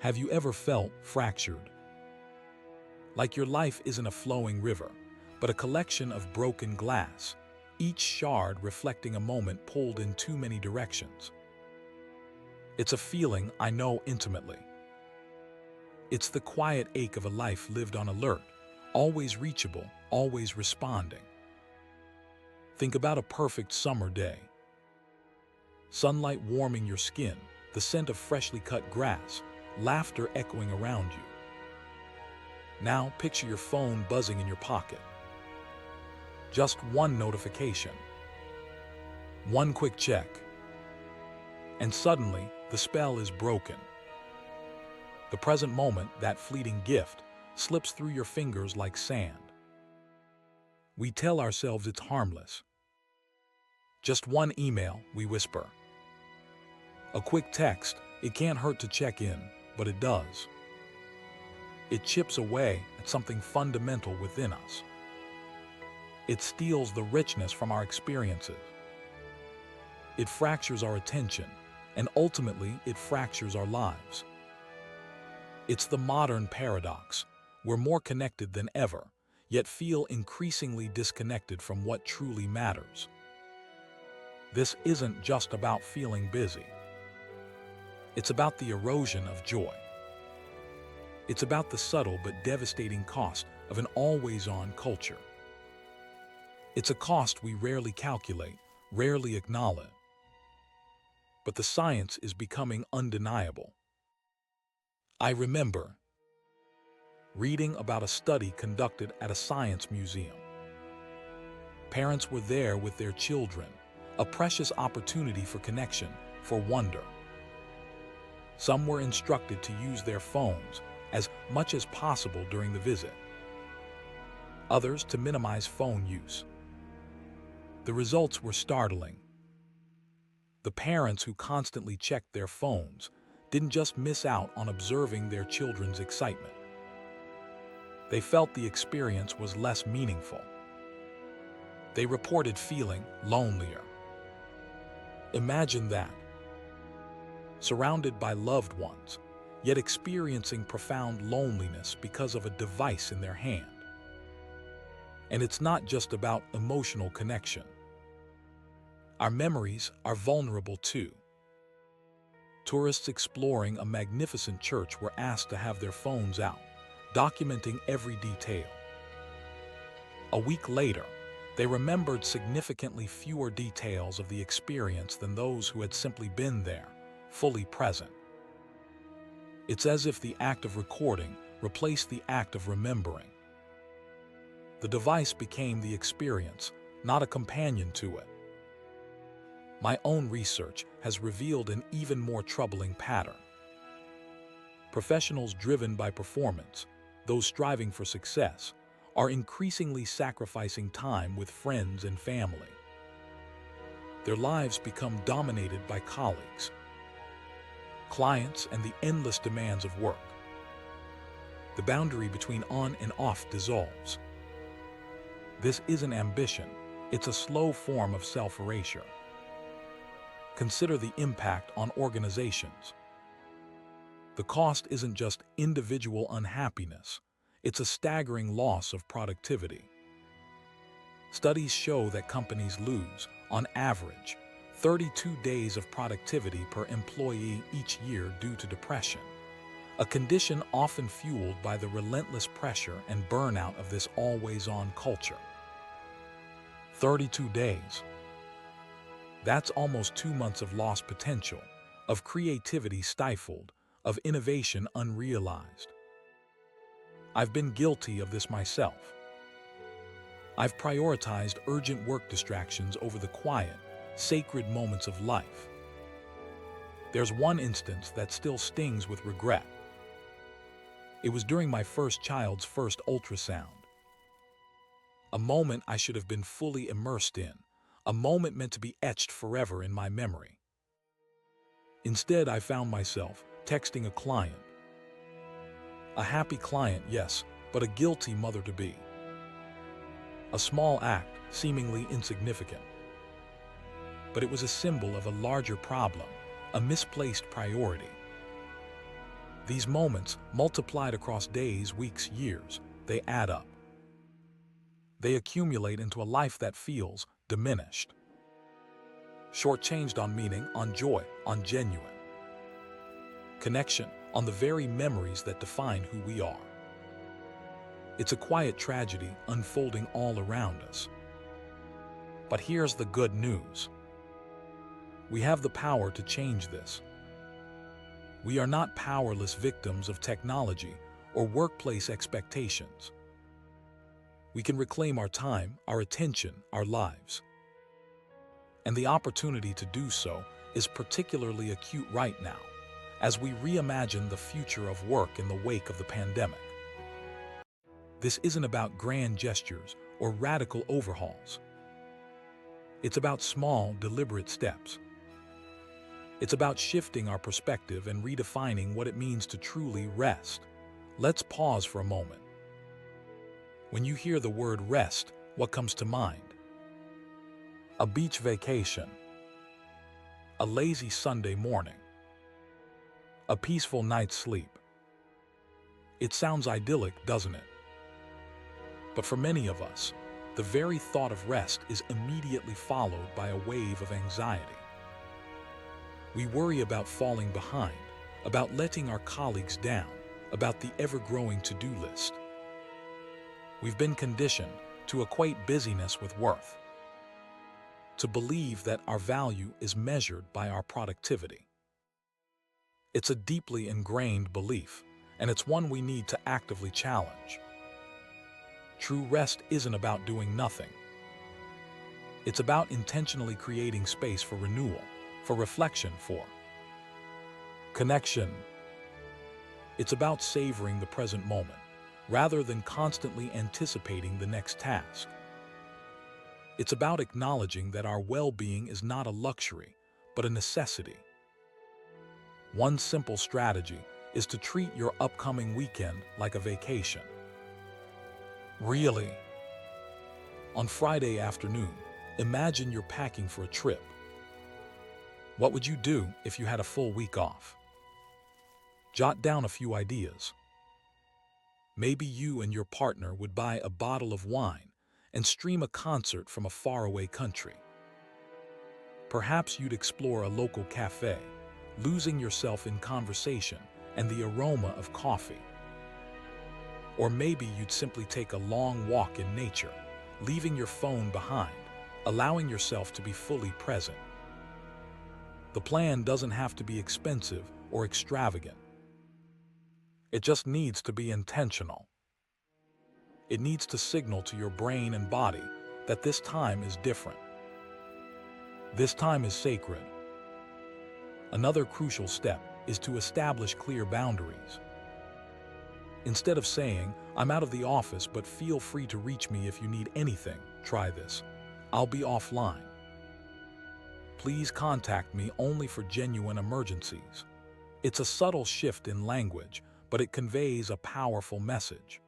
Have you ever felt fractured? Like your life isn't a flowing river, but a collection of broken glass, each shard reflecting a moment pulled in too many directions. It's a feeling I know intimately. It's the quiet ache of a life lived on alert, always reachable, always responding. Think about a perfect summer day. Sunlight warming your skin, the scent of freshly cut grass, laughter echoing around you. Now picture your phone buzzing in your pocket. Just one notification. One quick check. And suddenly, the spell is broken. The present moment, that fleeting gift, slips through your fingers like sand. We tell ourselves it's harmless. Just one email, we whisper. A quick text, it can't hurt to check in, but it does. It chips away at something fundamental within us. It steals the richness from our experiences. It fractures our attention, and ultimately it fractures our lives. It's the modern paradox. We're more connected than ever, yet feel increasingly disconnected from what truly matters. This isn't just about feeling busy. It's about the erosion of joy. It's about the subtle but devastating cost of an always-on culture. It's a cost we rarely calculate, rarely acknowledge. But the science is becoming undeniable. I remember reading about a study conducted at a science museum. Parents were there with their children, a precious opportunity for connection, for wonder. Some were instructed to use their phones as much as possible during the visit. Others to minimize phone use. The results were startling. The parents who constantly checked their phones didn't just miss out on observing their children's excitement. They felt the experience was less meaningful. They reported feeling lonelier. Imagine that. Surrounded by loved ones, yet experiencing profound loneliness because of a device in their hand. And it's not just about emotional connection. Our memories are vulnerable too. Tourists exploring a magnificent church were asked to have their phones out, documenting every detail. A week later, they remembered significantly fewer details of the experience than those who had simply been there, fully present. It's as if the act of recording replaced the act of remembering. The device became the experience, not a companion to it. My own research has revealed an even more troubling pattern. Professionals driven by performance, those striving for success, are increasingly sacrificing time with friends and family. Their lives become dominated by colleagues, clients, and the endless demands of work. The boundary between on and off dissolves. This isn't ambition, it's a slow form of self-erasure. Consider the impact on organizations. The cost isn't just individual unhappiness, it's a staggering loss of productivity. Studies show that companies lose, on average, 32 days of productivity per employee each year due to depression, a condition often fueled by the relentless pressure and burnout of this always-on culture. 32 days. That's almost 2 months of lost potential, of creativity stifled, of innovation unrealized. I've been guilty of this myself. I've prioritized urgent work distractions over the quiet, sacred moments of life. There's one instance that still stings with regret. It was during my first child's first ultrasound. A moment I should have been fully immersed in, a moment meant to be etched forever in my memory. Instead, I found myself texting a client. A happy client, yes, but a guilty mother-to-be. A small act, seemingly insignificant. But it was a symbol of a larger problem, a misplaced priority. These moments, multiplied across days, weeks, years, they add up. They accumulate into a life that feels diminished, shortchanged on meaning, on joy, on genuine connection, on the very memories that define who we are. It's a quiet tragedy unfolding all around us. But here's the good news. We have the power to change this. We are not powerless victims of technology or workplace expectations. We can reclaim our time, our attention, our lives. And the opportunity to do so is particularly acute right now, as we reimagine the future of work in the wake of the pandemic. This isn't about grand gestures or radical overhauls. It's about small, deliberate steps. It's about shifting our perspective and redefining what it means to truly rest. Let's pause for a moment. When you hear the word rest, what comes to mind? A beach vacation, a lazy Sunday morning, a peaceful night's sleep. It sounds idyllic, doesn't it? But for many of us, the very thought of rest is immediately followed by a wave of anxiety. We worry about falling behind, about letting our colleagues down, about the ever-growing to-do list. We've been conditioned to equate busyness with worth, to believe that our value is measured by our productivity. It's a deeply ingrained belief, and it's one we need to actively challenge. True rest isn't about doing nothing. It's about intentionally creating space for renewal, for reflection, for connection. It's about savoring the present moment, rather than constantly anticipating the next task. It's about acknowledging that our well-being is not a luxury, but a necessity. One simple strategy is to treat your upcoming weekend like a vacation. Really? On Friday afternoon, imagine you're packing for a trip. What would you do if you had a full week off? Jot down a few ideas. Maybe you and your partner would buy a bottle of wine and stream a concert from a faraway country. Perhaps you'd explore a local cafe, losing yourself in conversation and the aroma of coffee. Or maybe you'd simply take a long walk in nature, leaving your phone behind, allowing yourself to be fully present. The plan doesn't have to be expensive or extravagant. It just needs to be intentional. It needs to signal to your brain and body that this time is different. This time is sacred. Another crucial step is to establish clear boundaries. Instead of saying, "I'm out of the office, but feel free to reach me if you need anything," try this: "I'll be offline. Please contact me only for genuine emergencies." It's a subtle shift in language, but it conveys a powerful message.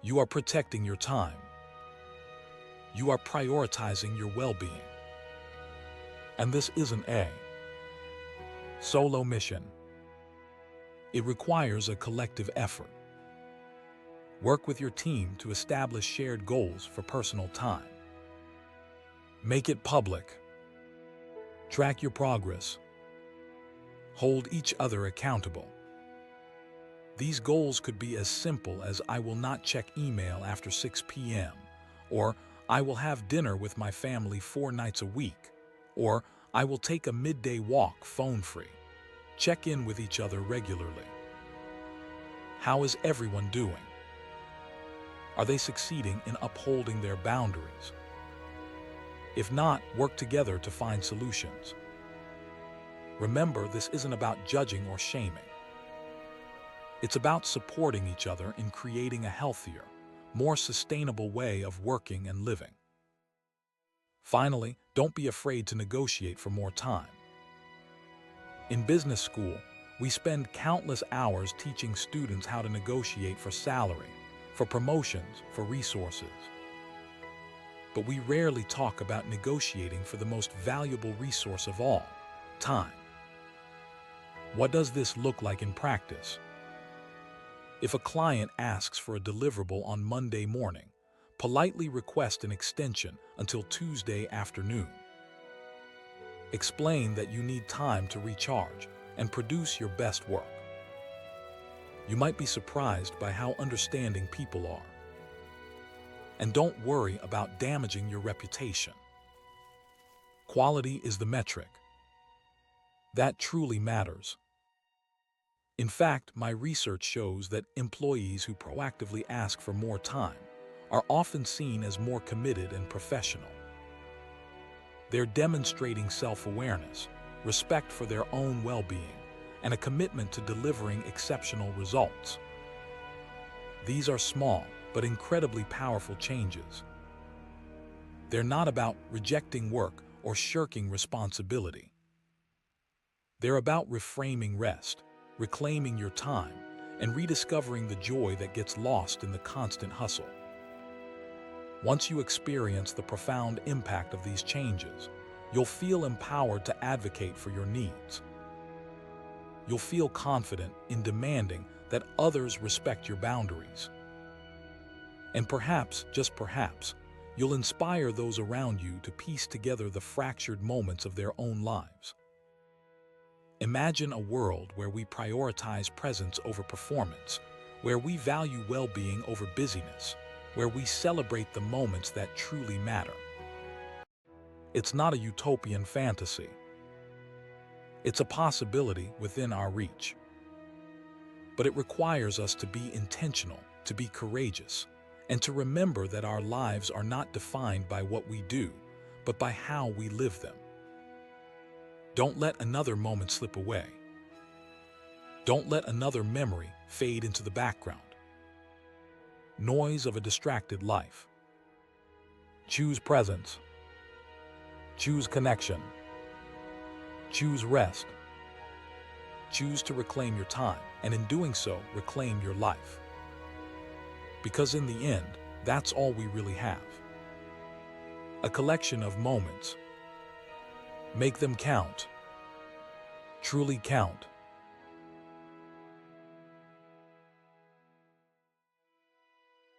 You are protecting your time. You are prioritizing your well-being. And this isn't a solo mission. It requires a collective effort. Work with your team to establish shared goals for personal time. Make it public. Track your progress. Hold each other accountable. These goals could be as simple as "I will not check email after 6 p.m., or "I will have dinner with my family 4 nights a week," or "I will take a midday walk phone-free." Check in with each other regularly. How is everyone doing? Are they succeeding in upholding their boundaries? If not, work together to find solutions. Remember, this isn't about judging or shaming. It's about supporting each other in creating a healthier, more sustainable way of working and living. Finally, don't be afraid to negotiate for more time. In business school, we spend countless hours teaching students how to negotiate for salary, for promotions, for resources. But we rarely talk about negotiating for the most valuable resource of all: time. What does this look like in practice? If a client asks for a deliverable on Monday morning, politely request an extension until Tuesday afternoon. Explain that you need time to recharge and produce your best work. You might be surprised by how understanding people are. And don't worry about damaging your reputation. Quality is the metric. That truly matters. In fact, my research shows that employees who proactively ask for more time are often seen as more committed and professional. They're demonstrating self-awareness, respect for their own well-being, and a commitment to delivering exceptional results. These are small but incredibly powerful changes. They're not about rejecting work or shirking responsibility. They're about reframing rest, reclaiming your time, and rediscovering the joy that gets lost in the constant hustle. Once you experience the profound impact of these changes, you'll feel empowered to advocate for your needs. You'll feel confident in demanding that others respect your boundaries. And perhaps, just perhaps, you'll inspire those around you to piece together the fractured moments of their own lives. Imagine a world where we prioritize presence over performance, where we value well-being over busyness, where we celebrate the moments that truly matter. It's not a utopian fantasy. It's a possibility within our reach. But it requires us to be intentional, to be courageous, and to remember that our lives are not defined by what we do, but by how we live them. Don't let another moment slip away. Don't let another memory fade into the background. Noise of a distracted life. Choose presence. Choose connection. Choose rest. Choose to reclaim your time, and in doing so, reclaim your life. Because in the end, that's all we really have. A collection of moments. Make them count. Truly count.